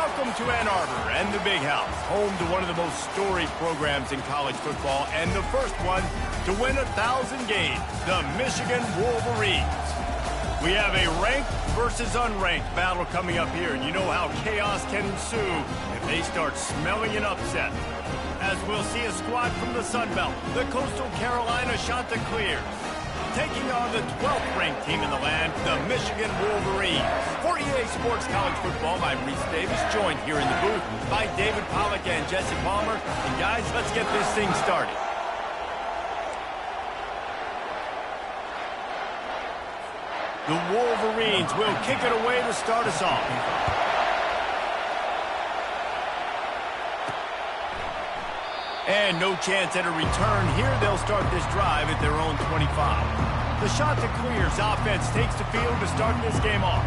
Welcome to Ann Arbor and the Big House, home to one of the most storied programs in college football and the first one to win 1,000 games, the Michigan Wolverines. We have a ranked versus unranked battle coming up here, and you know how chaos can ensue if they start smelling an upset. As we'll see a squad from the Sun Belt, the Coastal Carolina Chanticleers, taking on the 12th ranked team in the land, the Michigan Wolverines. For EA Sports College Football, I'm Reese Davis, joined here in the booth by David Pollack and Jesse Palmer. And guys, let's get this thing started. The Wolverines will kick it away to start us off. And no chance at a return here. They'll start this drive at their own 25. The Chanticleers offense takes the field to start this game off.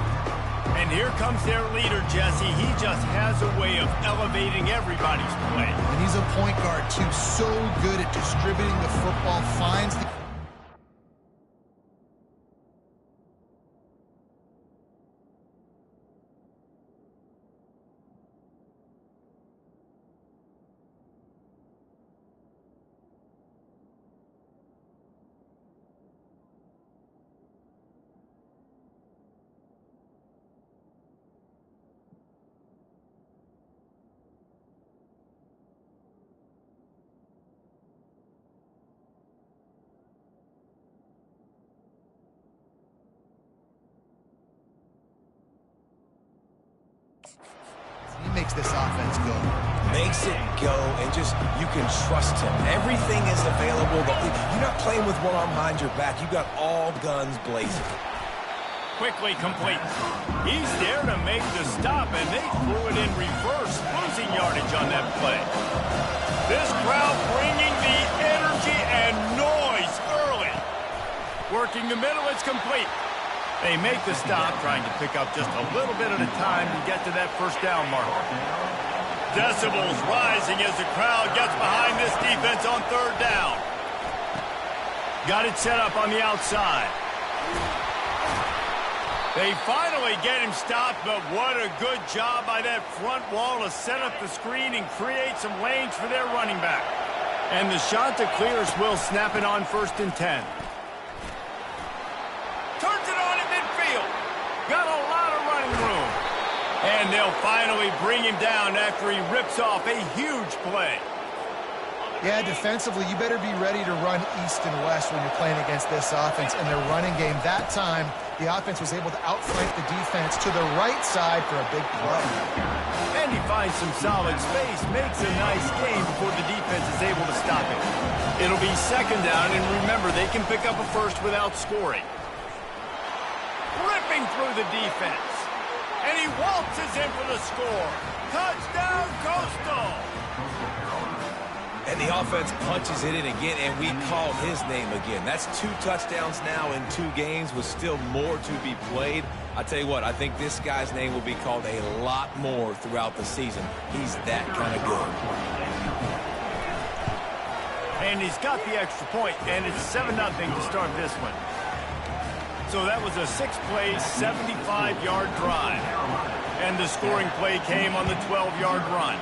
And here comes their leader, Jesse. He just has a way of elevating everybody's play. And he's a point guard, too. So good at distributing the football, finds the... He makes this offense go. Makes it go, and just, you can trust him. Everything is available. You're not playing with one arm behind your back. You've got all guns blazing. Quickly complete. He's there to make the stop, and they threw it in reverse, losing yardage on that play. This crowd bringing the energy and noise early. Working the middle, it's complete. They make the stop, trying to pick up just a little bit at a time to get to that first down marker. Decibels rising as the crowd gets behind this defense on third down. Got it set up on the outside. They finally get him stopped, but what a good job by that front wall to set up the screen and create some lanes for their running back. And the Chanticleers will snap it on 1st and 10. Turns it on in midfield. Got a lot of running room. And they'll finally bring him down after he rips off a huge play. Yeah, defensively, you better be ready to run east and west when you're playing against this offense and their running game. That time, the offense was able to outflank the defense to the right side for a big play. And he finds some solid space, makes a nice game before the defense is able to stop it. It'll be 2nd down, and remember, they can pick up a first without scoring. Ripping through the defense. And he waltzes in for the score. Touchdown, Coastal! And the offense punches it in again, and we call his name again. That's 2 touchdowns now in 2 games with still more to be played. I tell you what, I think this guy's name will be called a lot more throughout the season. He's that kind of good. And he's got the extra point, and it's 7-0 to start this one. So that was a 6-play, 75-yard drive. And the scoring play came on the 12-yard run.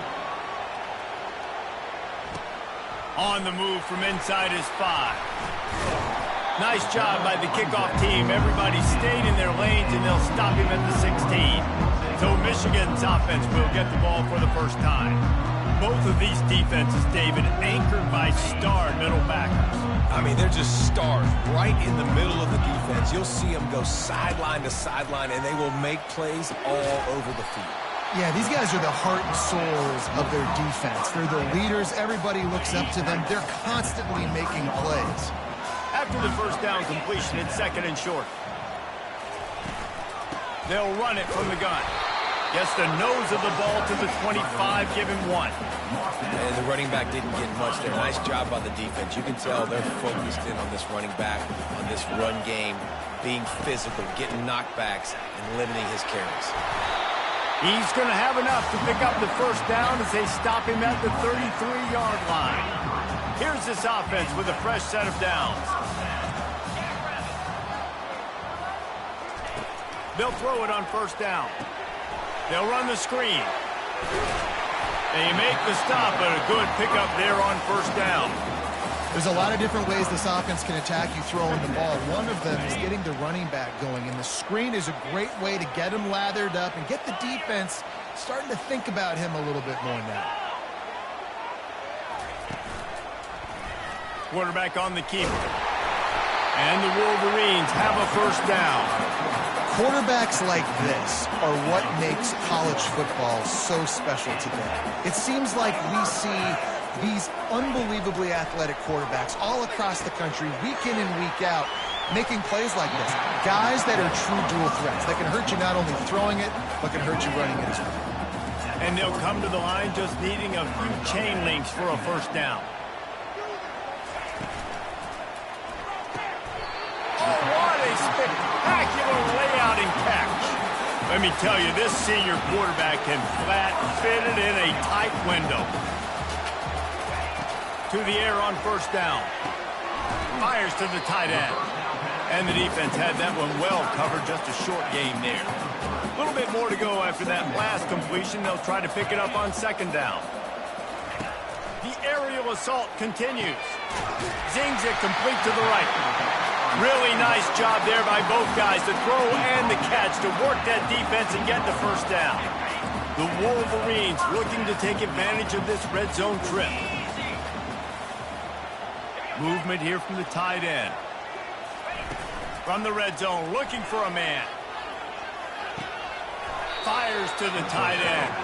On the move from inside his 5. Nice job by the kickoff team. Everybody stayed in their lanes, and they'll stop him at the 16. So Michigan's offense will get the ball for the first time. Both of these defenses, David, anchored by star middle backers. I mean, they're just stars right in the middle of the defense. You'll see them go sideline to sideline, and they will make plays all over the field. Yeah, these guys are the heart and souls of their defense. They're the leaders. Everybody looks up to them. They're constantly making plays. After the first down completion, it's 2nd and short. They'll run it from the gun. Gets the nose of the ball to the 25, give him 1. And the running back didn't get much there. Nice job by the defense. You can tell they're focused in on this running back, on this run game, being physical, getting knockbacks, and limiting his carries. He's going to have enough to pick up the first down as they stop him at the 33-yard line. Here's this offense with a fresh set of downs. They'll throw it on 1st down. They'll run the screen. They make the stop, but a good pickup there on first down. There's a lot of different ways this offense can attack you throwing the ball. One of them is getting the running back going, and the screen is a great way to get him lathered up and get the defense starting to think about him a little bit more now. Quarterback on the keeper. And the Wolverines have a first down. Quarterbacks like this are what makes college football so special today. It seems like we see these unbelievably athletic quarterbacks all across the country, week in and week out, making plays like this. Guys that are true dual threats that can hurt you not only throwing it, but can hurt you running it as well. And they'll come to the line just needing a few chain links for a first down. Oh, what a spectacular layout and catch. Let me tell you, this senior quarterback can flat fit it in a tight window. To the air on first down. Fires to the tight end. And the defense had that one well covered, just a short gain there. A little bit more to go after that last completion. They'll try to pick it up on second down. The aerial assault continues. Zings it complete to the right. Really nice job there by both guys, the throw and the catch, to work that defense and get the first down. The Wolverines looking to take advantage of this red zone trip. Movement here from the tight end. From the red zone, looking for a man. Fires to the tight end.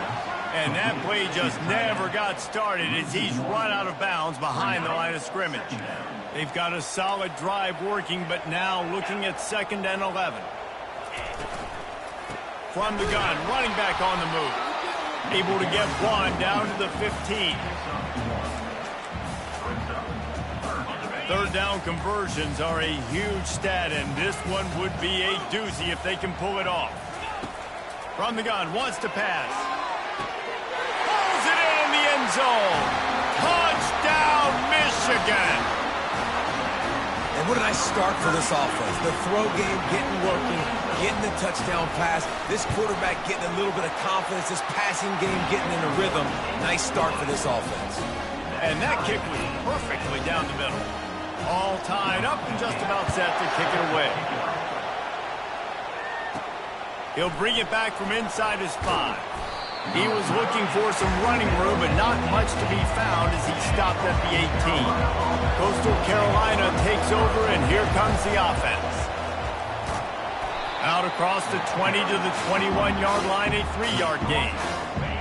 And that play just never got started as he's run out of bounds behind the line of scrimmage. They've got a solid drive working, but now looking at 2nd and 11. From the gun, running back on the move. Able to get one down to the 15. 3rd down conversions are a huge stat, and this one would be a doozy if they can pull it off. From the gun, wants to pass. Pulls it in the end zone. Touchdown, Michigan. And what did I start for this offense? The throw game getting working, getting the touchdown pass. This quarterback getting a little bit of confidence. This passing game getting in a rhythm. Nice start for this offense. And that kick was perfectly down the middle. All tied up and just about set to kick it away. He'll bring it back from inside his 5. He was looking for some running room, but not much to be found as he stopped at the 18. Coastal Carolina takes over, and here comes the offense. Out across the 20 to the 21-yard line, a 3-yard gain.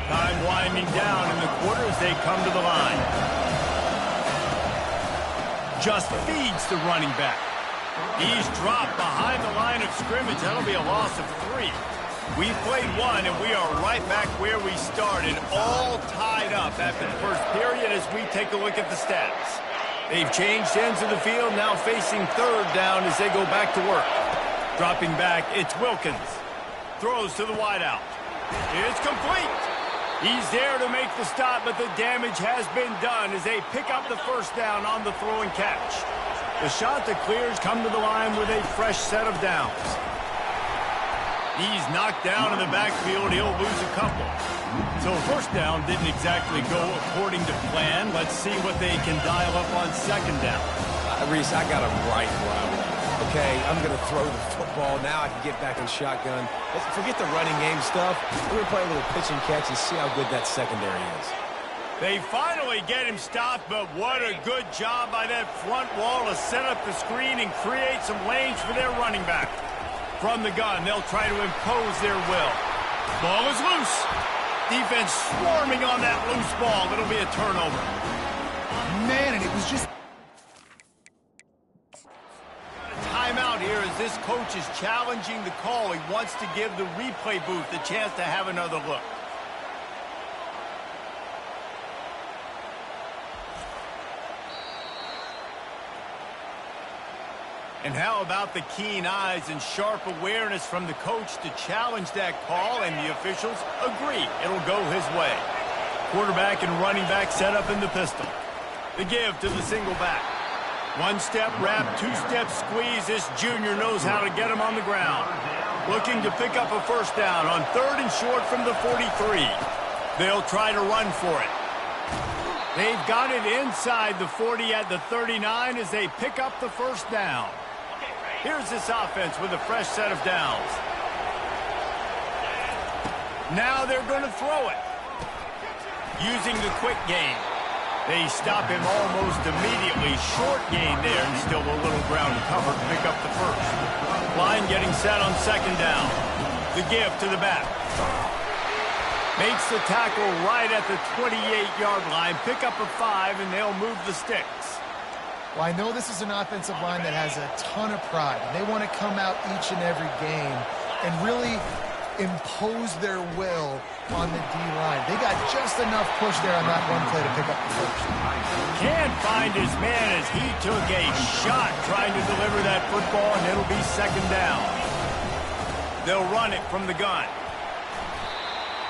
Time winding down in the quarter as they come to the line. Just feeds the running back. He's dropped behind the line of scrimmage. That'll be a loss of 3. We've played one, and we are right back where we started, all tied up after the first period as we take a look at the stats. They've changed ends of the field, now facing 3rd down as they go back to work. Dropping back, it's Wilkins. Throws to the wideout. It's complete. He's there to make the stop, but the damage has been done as they pick up the first down on the throw and catch. The shot that clears come to the line with a fresh set of downs. He's knocked down in the backfield. He'll lose a couple. So first down didn't exactly go according to plan. Let's see what they can dial up on second down. Reese, I got him right where I want. Okay, I'm going to throw the football. Now I can get back in shotgun. Let's forget the running game stuff. We're going to play a little pitch and catch and see how good that secondary is. They finally get him stopped, but what a good job by that front wall to set up the screen and create some lanes for their running back. From the gun, they'll try to impose their will. Ball is loose. Defense swarming on that loose ball. It'll be a turnover. Man, and it was just... Timeout here as this coach is challenging the call. He wants to give the replay booth the chance to have another look. And how about the keen eyes and sharp awareness from the coach to challenge that call, and the officials agree it'll go his way. Quarterback and running back set up in the pistol. The give to the single back. One-step wrap, two-step squeeze. This junior knows how to get him on the ground. Looking to pick up a first down on 3rd and short from the 43. They'll try to run for it. They've got it inside the 40 at the 39 as they pick up the first down. Here's this offense with a fresh set of downs. Now they're going to throw it. Using the quick game. They stop him almost immediately. Short gain there and still a little ground to cover to pick up the first. Line getting set on second down. The give to the back. Makes the tackle right at the 28-yard line. Pick up a 5, and they'll move the sticks. Well, I know this is an offensive line that has a ton of pride. They want to come out each and every game and really impose their will on the D-line. They got just enough push there on that one play to pick up the first. Can't find his man as he took a shot trying to deliver that football, and it'll be second down. They'll run it from the gun.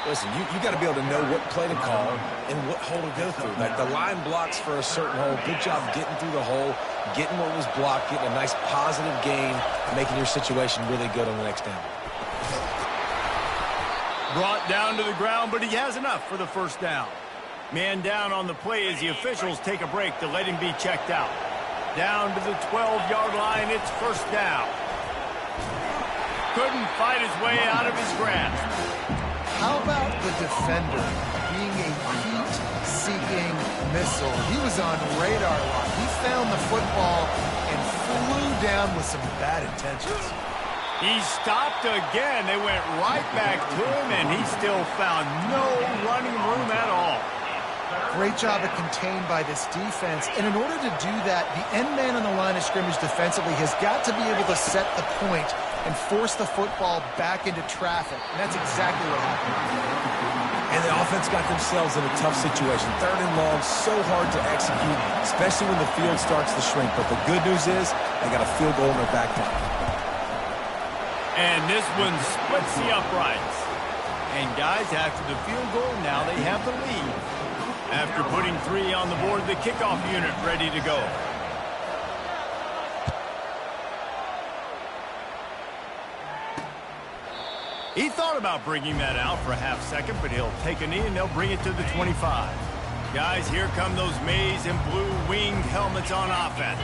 Listen, you got to be able to know what play to call and what hole to go through. Like the line blocks for a certain hole. Good job getting through the hole, getting what was blocked, getting a nice positive gain, making your situation really good on the next down. Brought down to the ground, but he has enough for the first down. Man down on the play as the officials take a break to let him be checked out. Down to the 12-yard line, it's first down. Couldn't fight his way out of his grasp. How about the defender being a heat-seeking missile? He was on radar lock. He found the football and flew down with some bad intentions. He stopped again. They went right back to him, and he still found no running room at all. Great job of contained by this defense. And in order to do that, the end man on the line of scrimmage defensively has got to be able to set the point and force the football back into traffic. And that's exactly what happened. And the offense got themselves in a tough situation. Third and long, so hard to execute, especially when the field starts to shrink. But the good news is they got a field goal in their back pocket. And this one splits the uprights. And guys, after the field goal, now they have the lead. After putting 3 on the board, the kickoff unit ready to go. He thought about bringing that out for a half second, but he'll take a knee and they'll bring it to the 25. Guys, here come those maize and blue winged helmets on offense.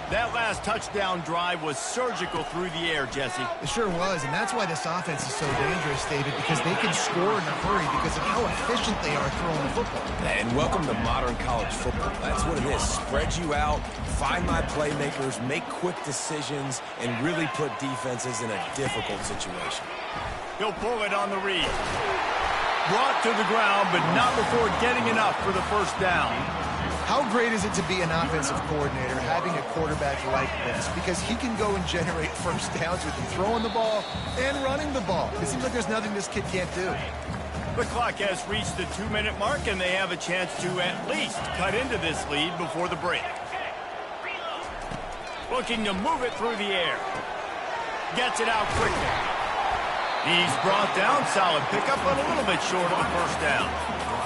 That last touchdown drive was surgical through the air, Jesse. It sure was, and that's why this offense is so dangerous, David, because they can score in a hurry because of how efficient they are throwing the football. And welcome to modern college football. That's what it is. Spread you out, find my playmakers, make quick decisions, and really put defenses in a difficult situation. He'll pull it on the read. Brought to the ground, but not before getting enough for the first down. How great is it to be an offensive coordinator having a quarterback like this? Because he can go and generate first downs with him throwing the ball and running the ball. It seems like there's nothing this kid can't do. The clock has reached the 2-minute mark, and they have a chance to at least cut into this lead before the break. Looking to move it through the air. Gets it out quickly. He's brought down. Solid pickup, but a little bit short of the first down.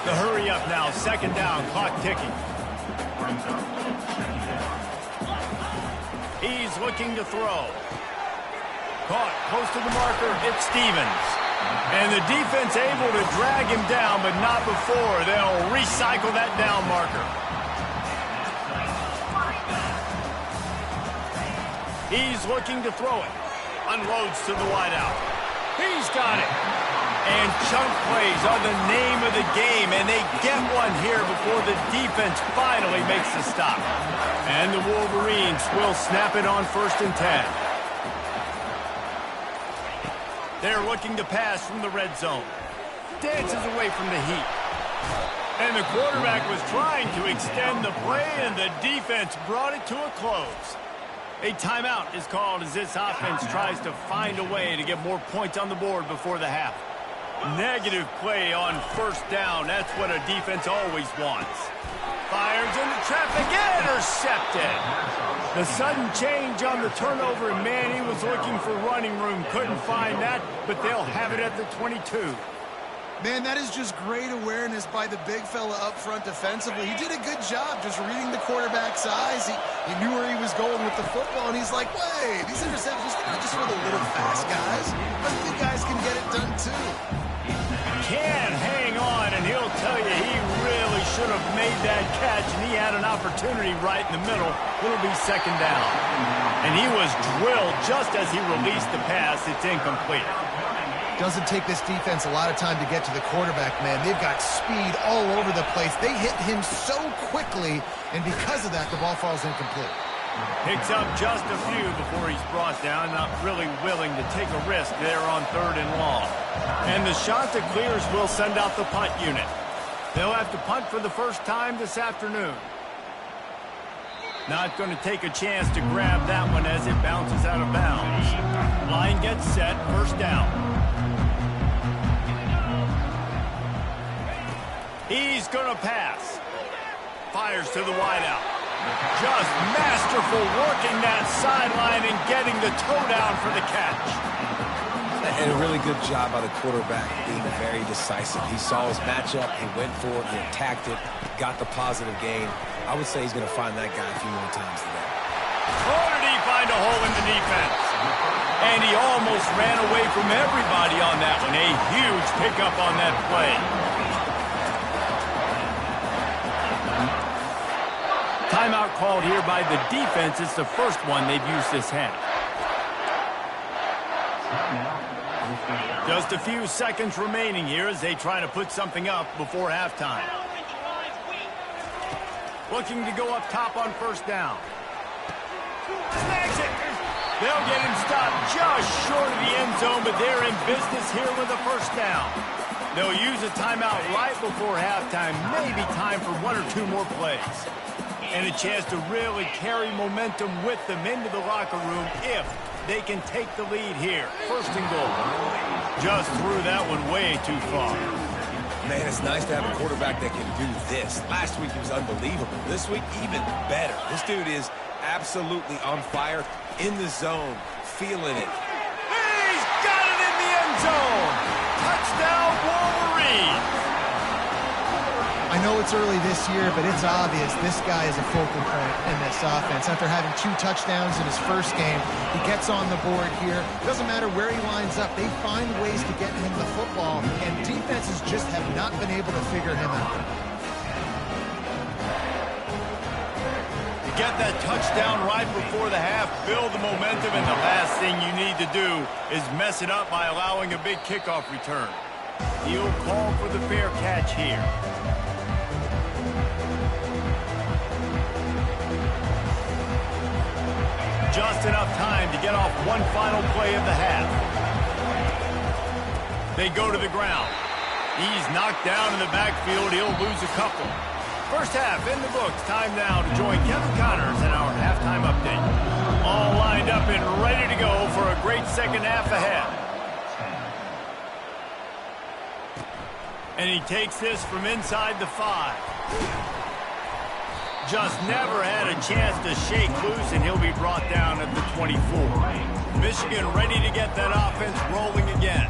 The hurry up now. Second down. Clock ticking. He's looking to throw. Caught close to the marker. It's Stevens. And the defense able to drag him down, but not before. They'll recycle that down marker. He's looking to throw it. Unloads to the wideout. He's got it. And chunk plays are the name of the game, and they get one here before the defense finally makes the stop. And the Wolverines will snap it on 1st and 10. They're looking to pass from the red zone. Dances away from the heat. And the quarterback was trying to extend the play, and the defense brought it to a close. A timeout is called as this offense tries to find a way to get more points on the board before the half. Negative play on 1st down. That's what a defense always wants. Fires into traffic, intercepted. The sudden change on the turnover, and man, he was looking for running room. Couldn't find that, but they'll have it at the 22. Man, that is just great awareness by the big fella up front defensively. He did a good job just reading the quarterback's eyes. He knew where he was going with the football, and he's like, wait, these interceptions, they're not just for the little fast guys, but big guys can get it done too. Can hang on and he'll tell you he really should have made that catch, and he had an opportunity right in the middle. It'll be second down. And he was drilled just as he released the pass. It's incomplete. Doesn't take this defense a lot of time to get to the quarterback, man. They've got speed all over the place. They hit him so quickly, and because of that, the ball falls incomplete. Picks up just a few before he's brought down, not really willing to take a risk there on 3rd and long. And the shot that clears will send out the punt unit. They'll have to punt for the first time this afternoon. Not going to take a chance to grab that one as it bounces out of bounds. Line gets set, first down. He's going to pass. Fires to the wideout. Just masterful working that sideline and getting the toe down for the catch. And a really good job by the quarterback being very decisive. He saw his matchup, he went for it, he attacked it, got the positive gain. I would say he's going to find that guy a few more times today. Oh, did he find a hole in the defense? And he almost ran away from everybody on that one. A huge pickup on that play. Timeout called here by the defense. It's the first one they've used this half. Just a few seconds remaining here as they try to put something up before halftime. Looking to go up top on first down. Snags it. They'll get him stopped just short of the end zone, but they're in business here with a first down. They'll use a timeout right before halftime. Maybe time for 1 or 2 more plays. And a chance to really carry momentum with them into the locker room if they can take the lead here. First and goal. Just threw that one way too far. Man, it's nice to have a quarterback that can do this. Last week he was unbelievable. This week, even better. This dude is absolutely on fire, in the zone, feeling it. He's got it in the end zone. Touchdown, Wolverine. I know it's early this year, but it's obvious this guy is a focal point in this offense. After having 2 touchdowns in his first game, he gets on the board here. Doesn't matter where he lines up. They find ways to get him the football, and defenses just have not been able to figure him out. To get that touchdown right before the half, build the momentum, and the last thing you need to do is mess it up by allowing a big kickoff return. He'll call for the fair catch here. Just enough time to get off one final play of the half. They go to the ground. He's knocked down in the backfield. He'll lose a couple. First half in the books. Time now to join Kevin Connors in our halftime update. All lined up and ready to go for a great second half ahead. And he takes this from inside the 5. Just never had a chance to shake loose, and he'll be brought down at the 24. Michigan ready to get that offense rolling again.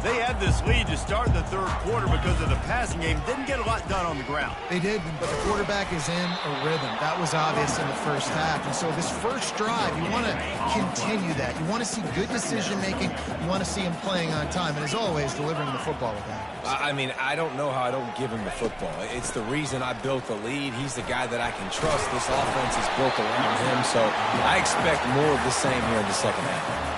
They had this lead to start the third quarter because of the passing game. Didn't get a lot done on the ground. They did, but the quarterback is in a rhythm. That was obvious in the first half. And so this first drive, you want to continue that. You want to see good decision-making. You want to see him playing on time. And as always, delivering the football with that. I mean, I don't know how I don't give him the football. It's the reason I built the lead. He's the guy that I can trust. This offense is built around him. So I expect more of the same here in the second half.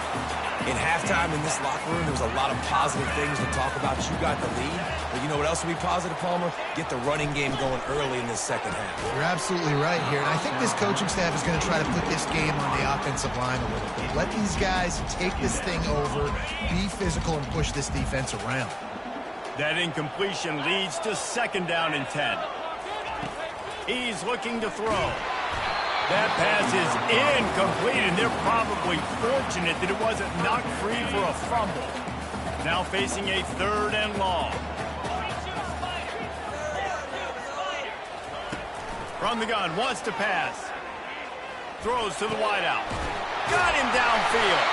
In halftime in this locker room, there was a lot of positive things to talk about. You got the lead. But you know what else will be positive, Palmer? Get the running game going early in this second half. You're absolutely right here. And I think this coaching staff is going to try to put this game on the offensive line a little bit. Let these guys take this thing over, be physical, and push this defense around. That incompletion leads to second down and 10. He's looking to throw. That pass is incomplete, and they're probably fortunate that it wasn't knocked free for a fumble. Now facing a 3rd and long. From the gun, wants to pass. Throws to the wideout. Got him downfield.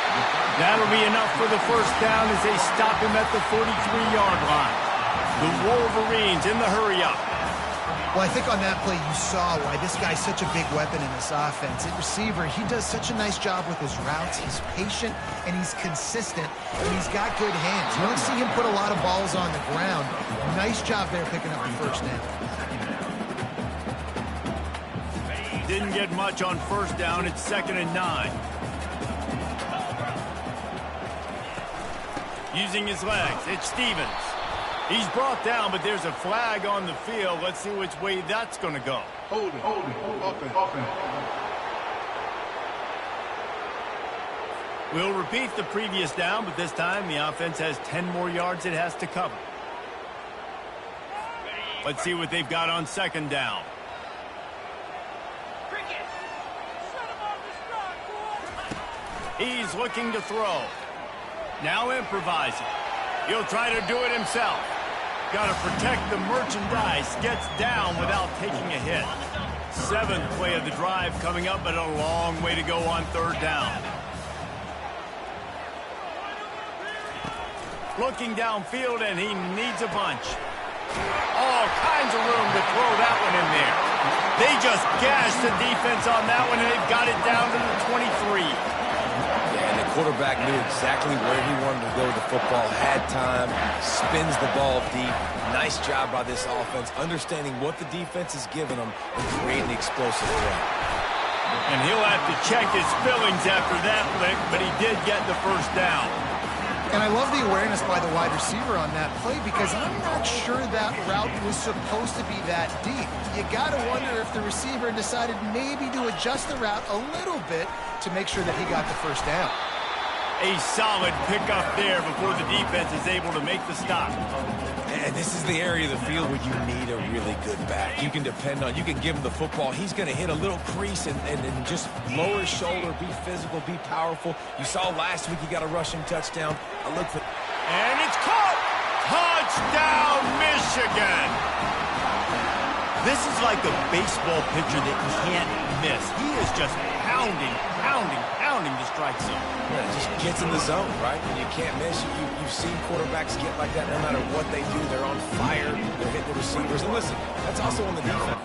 That'll be enough for the first down as they stop him at the 43-yard line. The Wolverines in the hurry-up. Well, I think on that play you saw why this guy's such a big weapon in this offense. At receiver, he does such a nice job with his routes. He's patient, and he's consistent, and he's got good hands. You don't see him put a lot of balls on the ground. Nice job there picking up the first down. Didn't get much on first down. It's 2nd and 9. Using his legs, it's Stevens. He's brought down, but there's a flag on the field. Let's see which way that's going to go. Hold it. Offense. We'll repeat the previous down, but this time the offense has 10 more yards it has to cover. Let's see what they've got on 2nd down. He's looking to throw. Now improvising. He'll try to do it himself. Got to protect the merchandise. Gets down without taking a hit. 7th play of the drive coming up, but a long way to go on 3rd down. Looking downfield, and he needs a bunch. All kinds of room to throw that one in there. They just gashed the defense on that one, and they've got it down to the 23. And the quarterback knew exactly where he wanted to go with the football, had time, spins the ball deep. Nice job by this offense, understanding what the defense is giving them and creating explosive play. And he'll have to check his fillings after that flick, but he did get the first down. And I love the awareness by the wide receiver on that play because I'm not sure that route was supposed to be that deep. You got to wonder if the receiver decided maybe to adjust the route a little bit to make sure that he got the first down. A solid pickup there before the defense is able to make the stop. And this is the area of the field where you need a really good back. You can depend on, you can give him the football. He's going to hit a little crease and just lower his shoulder, be physical, be powerful. You saw last week he got a rushing touchdown. I look for... And it's caught! Touchdown, Michigan! This is like a baseball pitcher that you can't miss. He is just pounding the strike zone. Yeah, it just gets in the zone, right? And you can't miss. You've seen quarterbacks get like that no matter what they do. They're on fire. They're hitting the receivers. And listen, that's also on the defense.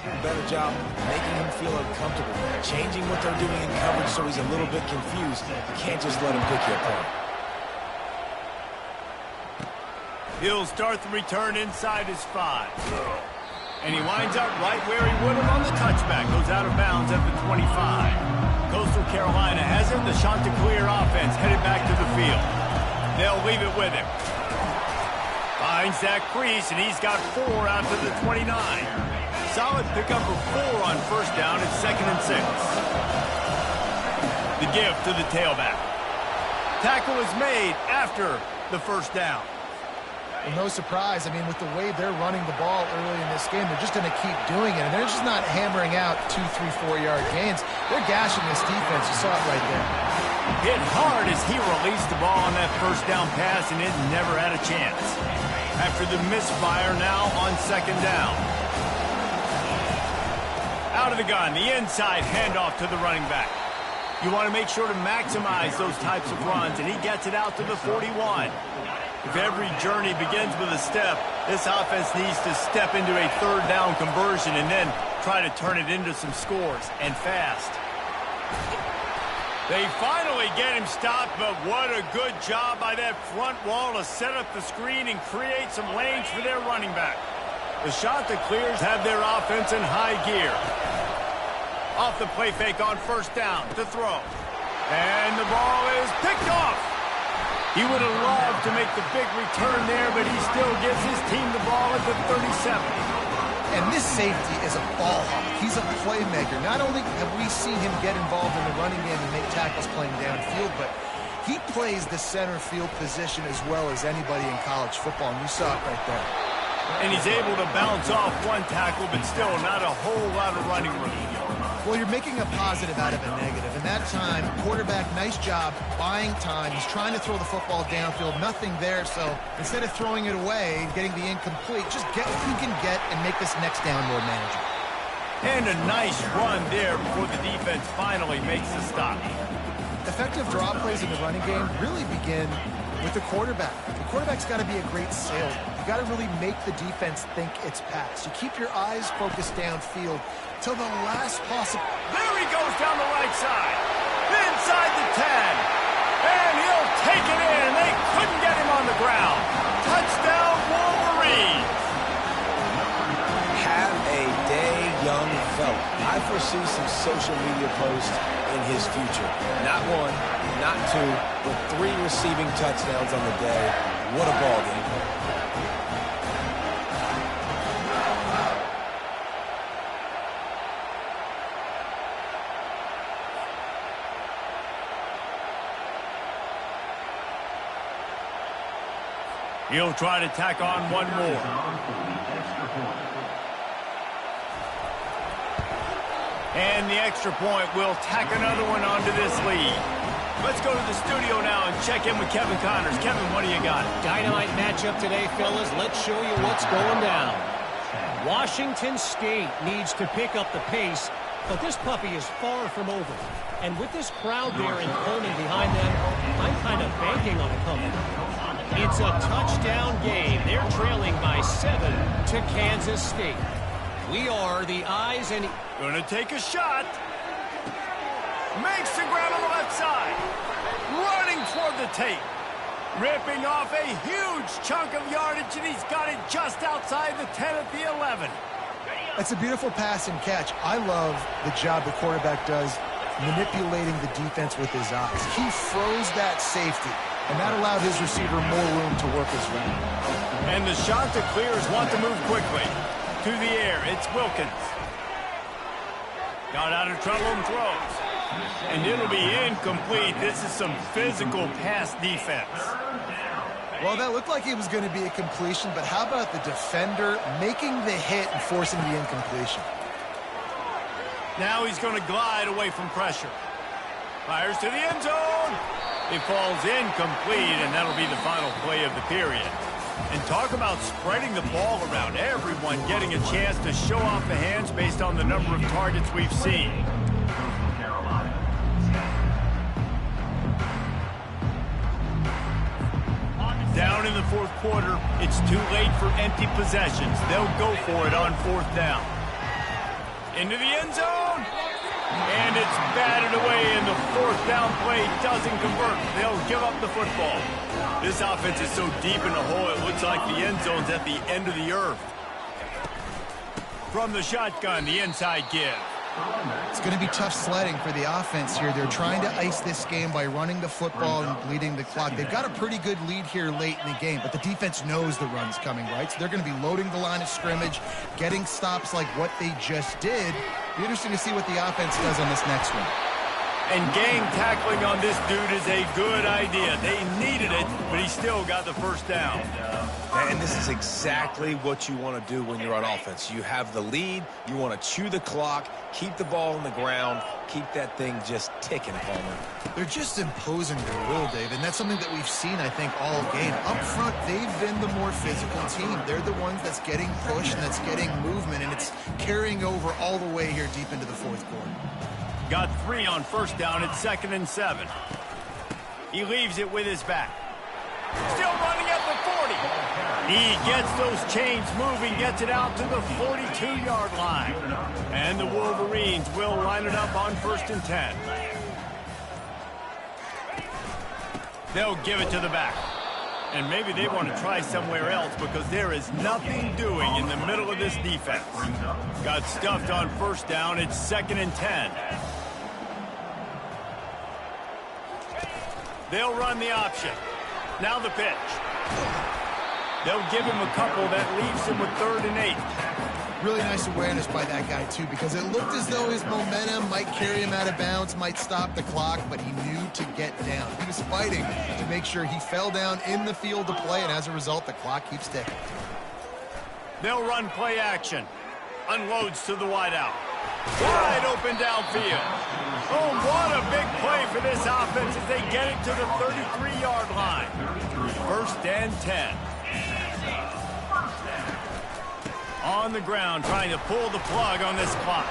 a better job making him feel uncomfortable, changing what they're doing in coverage so he's a little bit confused. You can't just let him pick you apart. He'll start the return inside his 5. And he winds up right where he would have on the touchback. Goes out of bounds at the 25. Coastal Carolina has it. The Chanticleer offense headed back to the field. They'll leave it with him. Finds that crease, and he's got 4 out to the 29. Solid pickup of 4 on first down. It's 2nd and 6. The give to the tailback. Tackle is made after the first down. Well, no surprise. I mean, with the way they're running the ball early in this game, they're just going to keep doing it. And they're just not hammering out 2, 3, 4-yard gains. They're gashing this defense. You saw it right there. Hit hard as he released the ball on that first down pass, and it never had a chance. After the misfire, now on 2nd down. Out of the gun, the inside handoff to the running back. You want to make sure to maximize those types of runs, and he gets it out to the 41. If every journey begins with a step, this offense needs to step into a 3rd down conversion and then try to turn it into some scores, and fast. They finally get him stopped, but what a good job by that front wall to set up the screen and create some lanes for their running back. The Chanticleers have their offense in high gear. Off the play fake on first down to throw. And the ball is picked off. He would have loved to make the big return there, but he still gives his team the ball at the 37. And this safety is a ball hawk. He's a playmaker. Not only have we seen him get involved in the running game and make tackles playing downfield, but he plays the center field position as well as anybody in college football, and you saw it right there. And he's able to bounce off one tackle, but still not a whole lot of running room. Well, you're making a positive out of a negative. And that time, quarterback, nice job, buying time. He's trying to throw the football downfield. Nothing there, so instead of throwing it away and getting the incomplete, just get what you can get and make this next down more manageable. And a nice run there before the defense finally makes the stop. Effective draw plays in the running game really begin with the quarterback. The quarterback's got to be a great sailor. You got to really make the defense think it's pass. You keep your eyes focused downfield till the last possible. There he goes down the right side. Inside the 10. And he'll take it in. They couldn't get him on the ground. Touchdown, Wolverines. Have a day, young fella. I foresee some social media posts in his future. Not 1, not 2, but 3 receiving touchdowns on the day. What a ball game. He'll try to tack on one more. And the extra point will tack another one onto this lead. Let's go to the studio now and check in with Kevin Connors. Kevin, what do you got? Dynamite matchup today, fellas. Let's show you what's going down. Washington State needs to pick up the pace, but this puppy is far from over. And with this crowd there in Pullman behind them, I'm kind of banking on a comeback. It's a touchdown game. They're trailing by 7 to Kansas State. We are the eyes and... Gonna take a shot. Makes the grab on the left side. Running toward the tape. Ripping off a huge chunk of yardage, and he's got it just outside the 10 at the 11. It's a beautiful pass and catch. I love the job the quarterback does manipulating the defense with his eyes. He froze that safety, and that allowed his receiver more room to work his route. And the Chanticleers want to move quickly. To the air, it's Wilkins. Got out of trouble and throws. And it'll be incomplete. This is some physical pass defense. Well, that looked like it was going to be a completion, but how about the defender making the hit and forcing the incompletion? Now he's going to glide away from pressure. Fires to the end zone. It falls incomplete, and that'll be the final play of the period. And talk about spreading the ball around. Everyone getting a chance to show off the hands based on the number of targets we've seen. Down in the fourth quarter, it's too late for empty possessions. They'll go for it on fourth down. Into the end zone. And it's batted away, and the fourth down play doesn't convert. They'll give up the football. This offense is so deep in the hole, it looks like the end zone's at the end of the earth. From the shotgun, the inside give. It's going to be tough sledding for the offense here. They're trying to ice this game by running the football and bleeding the clock. They've got a pretty good lead here late in the game, but the defense knows the run's coming, right? So they're going to be loading the line of scrimmage, getting stops like what they just did. Be interesting to see what the offense does on this next one. And gang tackling on this dude is a good idea. They needed it, but he still got the first down. And this is exactly what you want to do when you're on offense. You have the lead. You want to chew the clock, keep the ball on the ground, keep that thing just ticking, Palmer. They're just imposing their will, Dave, and that's something that we've seen, I think, all game. Up front, they've been the more physical team. They're the ones that's getting pushed and that's getting movement, and it's carrying over all the way here deep into the fourth quarter. Got 3 on first down. It's 2nd and 7. He leaves it with his back. Still running at the 40. He gets those chains moving, gets it out to the 42-yard line. And the Wolverines will line it up on 1st and 10. They'll give it to the back. And maybe they want to try somewhere else because there is nothing doing in the middle of this defense. Got stuffed on first down. It's 2nd and 10. They'll run the option. Now the pitch. They'll give him a couple that leaves him with 3rd and 8. Really nice awareness by that guy, too, because it looked as though his momentum might carry him out of bounds, might stop the clock, but he knew to get down. He was fighting to make sure he fell down in the field to play, and as a result, the clock keeps ticking. They'll run play action. Unloads to the wideout. Wide open downfield. Oh, what a big play for this offense as they get it to the 33-yard line. 1st and 10. On the ground, trying to pull the plug on this clock.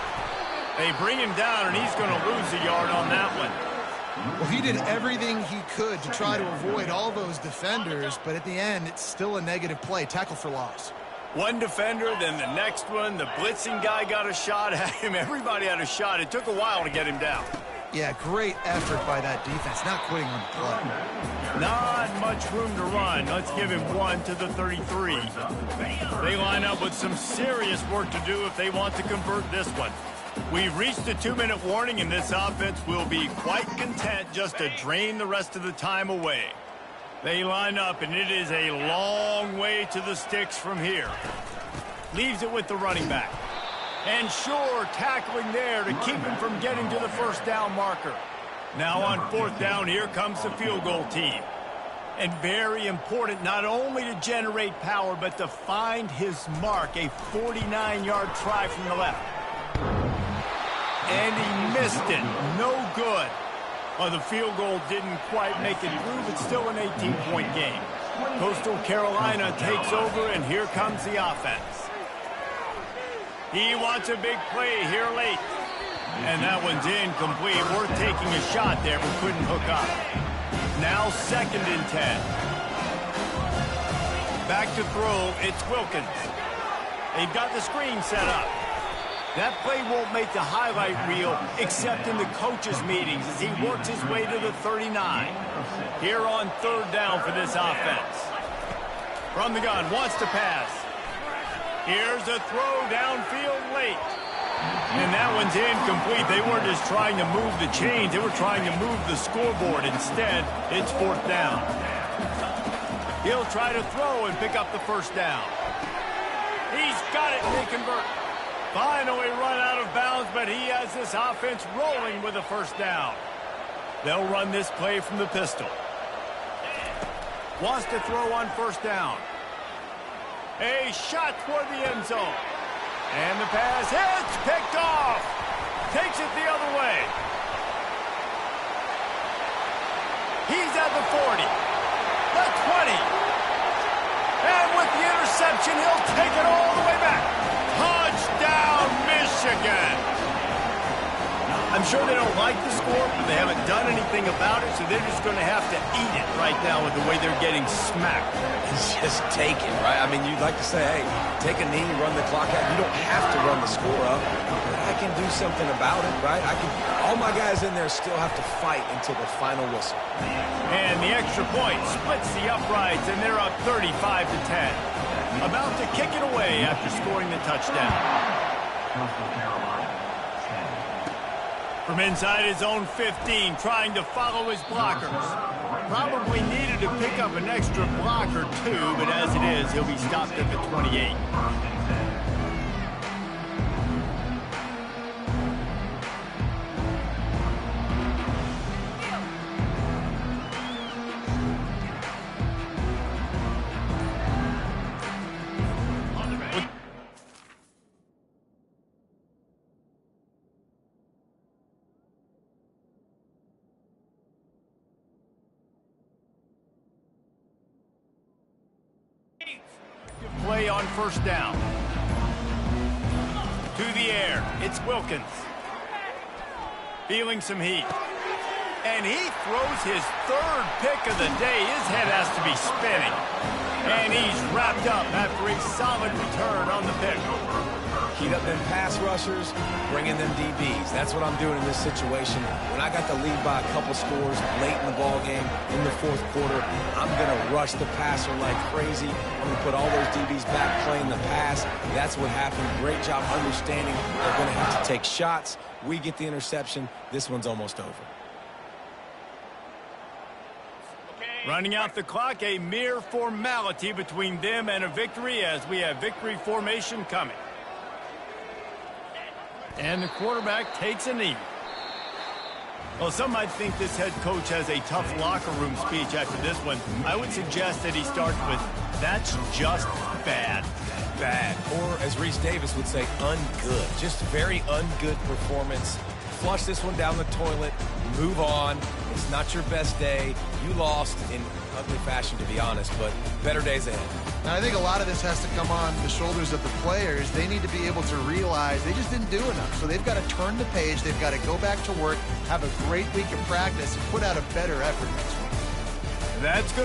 They bring him down, and he's going to lose a yard on that one. Well, he did everything he could to try to avoid all those defenders, but at the end, it's still a negative play. Tackle for loss. One defender, then the next one. The blitzing guy got a shot at him. Everybody had a shot. It took a while to get him down. Yeah, great effort by that defense. Not quitting on the play. Not much room to run. Let's give him 1 to the 33. They line up with some serious work to do if they want to convert this one. We've reached the 2-minute warning, and this offense will be quite content just to drain the rest of the time away. They line up, and it is a long way to the sticks from here. Leaves it with the running back. And sure, tackling there to keep him from getting to the first down marker. Now on 4th down, here comes the field goal team. And very important not only to generate power, but to find his mark, a 49-yard try from the left. And he missed it. No good. Well, the field goal didn't quite make it through, but still an 18-point game. Coastal Carolina takes over, and here comes the offense. He wants a big play here late. And that one's incomplete. Worth taking a shot there, but couldn't hook up. Now 2nd and 10. Back to throw, it's Wilkins. They've got the screen set up. That play won't make the highlight reel except in the coaches' meetings as he works his way to the 39. Here on 3rd down for this offense. From the gun, wants to pass. Here's a throw downfield late. And that one's incomplete. They weren't just trying to move the chains. They were trying to move the scoreboard. Instead, it's 4th down. He'll try to throw and pick up the first down. He's got it, and they convert. Finally run out of bounds, but he has this offense rolling with a first down. They'll run this play from the pistol. Wants to throw on 1st down. A shot toward the end zone. And the pass hits, picked off. Takes it the other way. He's at the 40, the 20. And with the interception, he'll take it all the way back. Touchdown, Michigan. I'm sure they don't like the score, but they haven't done anything about it, so they're just going to have to eat it right now with the way they're getting smacked. Just take it, right? I mean, you'd like to say, hey, take a knee, run the clock out. You don't have to run the score up, but I can do something about it, right? All my guys in there still have to fight until the final whistle. And the extra point splits the uprights, and they're up 35-10. About to kick it away after scoring the touchdown. From inside his own 15, trying to follow his blockers. Probably needed to pick up an extra block or two, but as it is, he'll be stopped at the 28. Play on first down. To the air, it's Wilkins. Feeling some heat. And he throws his third pick of the day. His head has to be spinning. And he's wrapped up after a solid return on the pick. Heat up them pass rushers, bring in them DBs. That's what I'm doing in this situation. When I got the lead by a couple scores late in the ball game, in the fourth quarter, I'm going to rush the passer like crazy. I'm going to put all those DBs back playing the pass. That's what happened. Great job understanding they're going to have to take shots. We get the interception. This one's almost over. Running out the clock, a mere formality between them and a victory as we have victory formation coming. And the quarterback takes a knee. Well, some might think this head coach has a tough locker room speech after this one. I would suggest that he starts with, "That's just bad." Bad. Or, as Reese Davis would say, ungood. Just very ungood performance. Flush this one down the toilet. Move on. It's not your best day. You lost in ugly fashion, to be honest, but better days ahead. And I think a lot of this has to come on the shoulders of the players. They need to be able to realize they just didn't do enough. So they've got to turn the page. They've got to go back to work, have a great week of practice, and put out a better effort next week. That's going to